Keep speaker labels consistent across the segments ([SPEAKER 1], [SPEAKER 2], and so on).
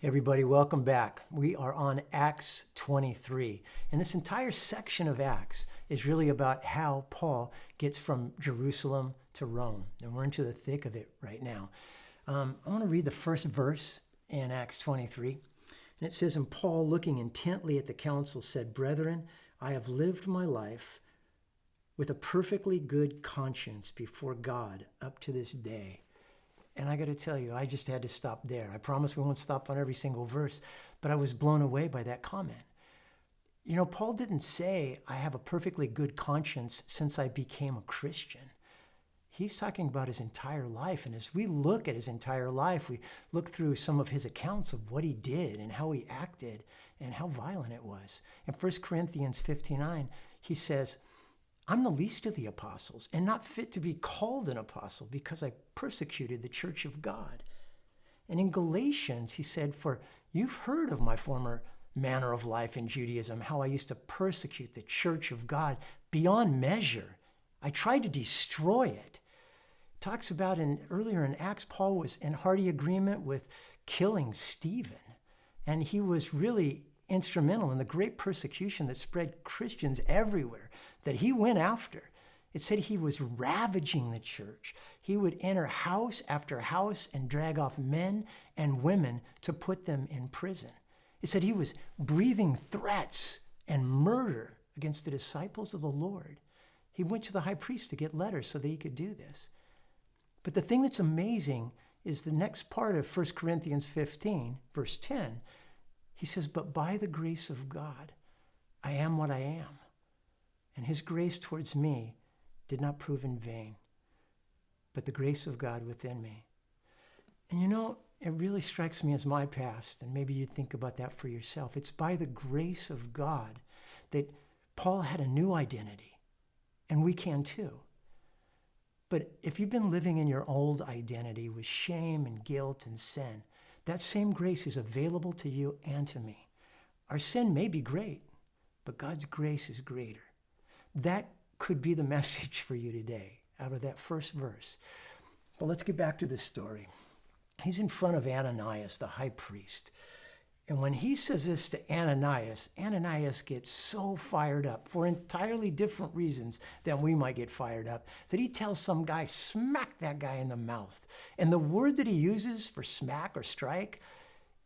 [SPEAKER 1] Everybody, welcome back. We are on Acts 23. And this entire section of Acts is really about how Paul gets from Jerusalem to Rome. And we're into the thick of it right now. I want to read the first verse in Acts 23. And it says, "And Paul, looking intently at the council, said, 'Brethren, I have lived my life with a perfectly good conscience before God up to this day.'" And I got to tell you, I just had to stop there. I promise we won't stop on every single verse, but I was blown away by that comment. You know, Paul didn't say, "I have a perfectly good conscience since I became a Christian." He's talking about his entire life. And as we look at his entire life, we look through some of his accounts of what he did and how he acted and how violent it was. In 1 Corinthians 59, he says, "I'm the least of the apostles and not fit to be called an apostle because I persecuted the church of God." And in Galatians, he said, "For you've heard of my former manner of life in Judaism, how I used to persecute the church of God beyond measure. I tried to destroy it." Talks about earlier in Acts, Paul was in hearty agreement with killing Stephen. And he was really instrumental in the great persecution that spread Christians everywhere that he went after. It said he was ravaging the church. He would enter house after house and drag off men and women to put them in prison. It said he was breathing threats and murder against the disciples of the Lord. He went to the high priest to get letters so that he could do this. But the thing that's amazing is the next part of 1 Corinthians 15, verse 10. He says, "But by the grace of God, I am what I am. And his grace towards me did not prove in vain, but the grace of God within me." And you know, it really strikes me as my past, and maybe you think about that for yourself. It's by the grace of God that Paul had a new identity, and we can too. But if you've been living in your old identity with shame and guilt and sin, that same grace is available to you and to me. Our sin may be great, but God's grace is greater. That could be the message for you today out of that first verse. But let's get back to this story. He's in front of Ananias, the high priest. And when he says this to Ananias, Ananias gets so fired up for entirely different reasons than we might get fired up, that he tells some guy, smack that guy in the mouth. And the word that he uses for smack or strike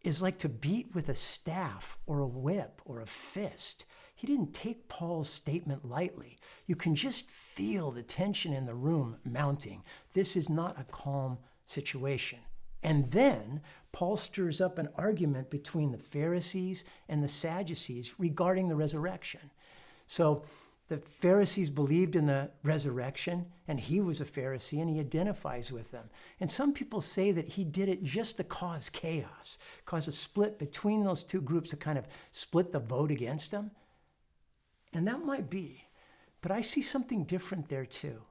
[SPEAKER 1] is like to beat with a staff or a whip or a fist. He didn't take Paul's statement lightly. You can just feel the tension in the room mounting. This is not a calm situation. And then Paul stirs up an argument between the Pharisees and the Sadducees regarding the resurrection. So the Pharisees believed in the resurrection, and he was a Pharisee, and he identifies with them. And some people say that he did it just to cause chaos, cause a split between those two groups to kind of split the vote against him. And that might be, but I see something different there too.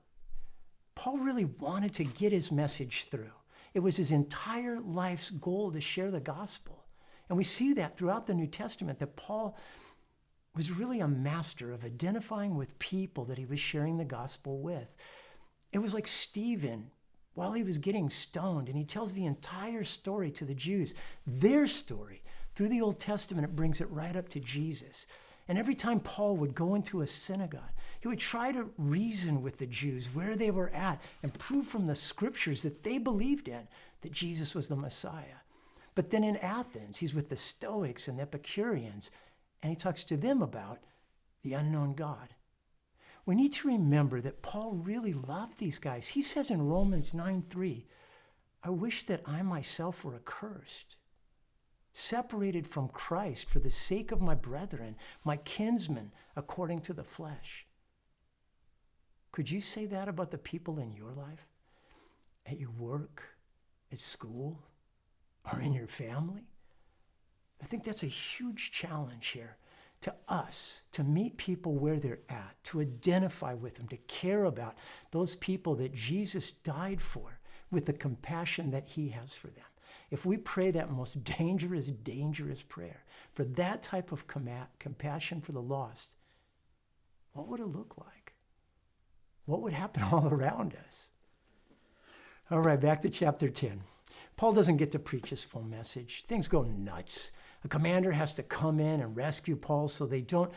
[SPEAKER 1] Paul really wanted to get his message through. It was his entire life's goal to share the gospel. And we see that throughout the New Testament, that Paul was really a master of identifying with people that he was sharing the gospel with. It was like Stephen, while he was getting stoned, and he tells the entire story to the Jews, their story. Through the Old Testament, it brings it right up to Jesus. And every time Paul would go into a synagogue, he would try to reason with the Jews where they were at and prove from the scriptures that they believed in that Jesus was the Messiah. But then in Athens, he's with the Stoics and the Epicureans, and he talks to them about the unknown God. We need to remember that Paul really loved these guys. He says in Romans 9:3, "I wish that I myself were accursed, separated from Christ for the sake of my brethren, my kinsmen, according to the flesh." Could you say that about the people in your life, at your work, at school, or in your family? I think that's a huge challenge here to us, to meet people where they're at, to identify with them, to care about those people that Jesus died for with the compassion that he has for them. If we pray that most dangerous, dangerous prayer for that type of compassion for the lost, what would it look like? What would happen all around us? All right, back to chapter 10. Paul doesn't get to preach his full message. Things go nuts. A commander has to come in and rescue Paul so they don't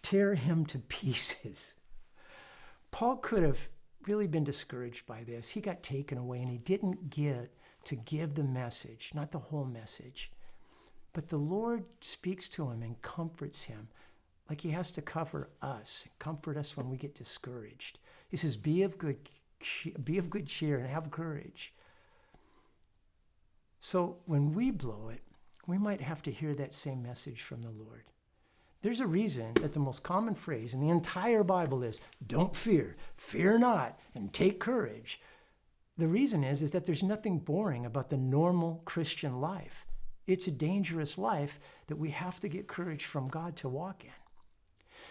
[SPEAKER 1] tear him to pieces. Paul could have really been discouraged by this. He got taken away and he didn't get to give the message, not the whole message. But the Lord speaks to him and comforts him like he has to comfort us when we get discouraged. He says, be of good cheer and have courage. So when we blow it, we might have to hear that same message from the Lord. There's a reason that the most common phrase in the entire Bible is, don't fear, fear not, and take courage. The reason is that there's nothing boring about the normal Christian life. It's a dangerous life that we have to get courage from God to walk in.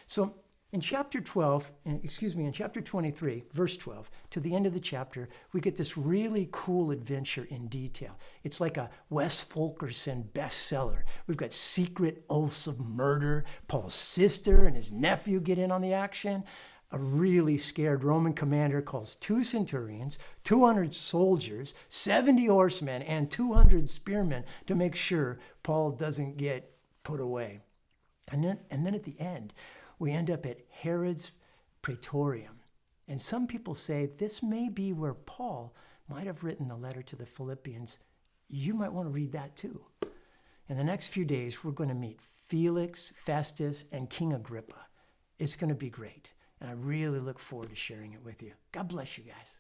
[SPEAKER 1] So in chapter 23, verse 12, to the end of the chapter, we get this really cool adventure in detail. It's like a Wes Fulkerson bestseller. We've got secret oaths of murder. Paul's sister and his nephew get in on the action. A really scared Roman commander calls 2 centurions, 200 soldiers, 70 horsemen, and 200 spearmen to make sure Paul doesn't get put away. And then at the end, we end up at Herod's Praetorium. And some people say this may be where Paul might have written the letter to the Philippians. You might want to read that too. In the next few days, we're going to meet Felix, Festus, and King Agrippa. It's going to be great. And I really look forward to sharing it with you. God bless you guys.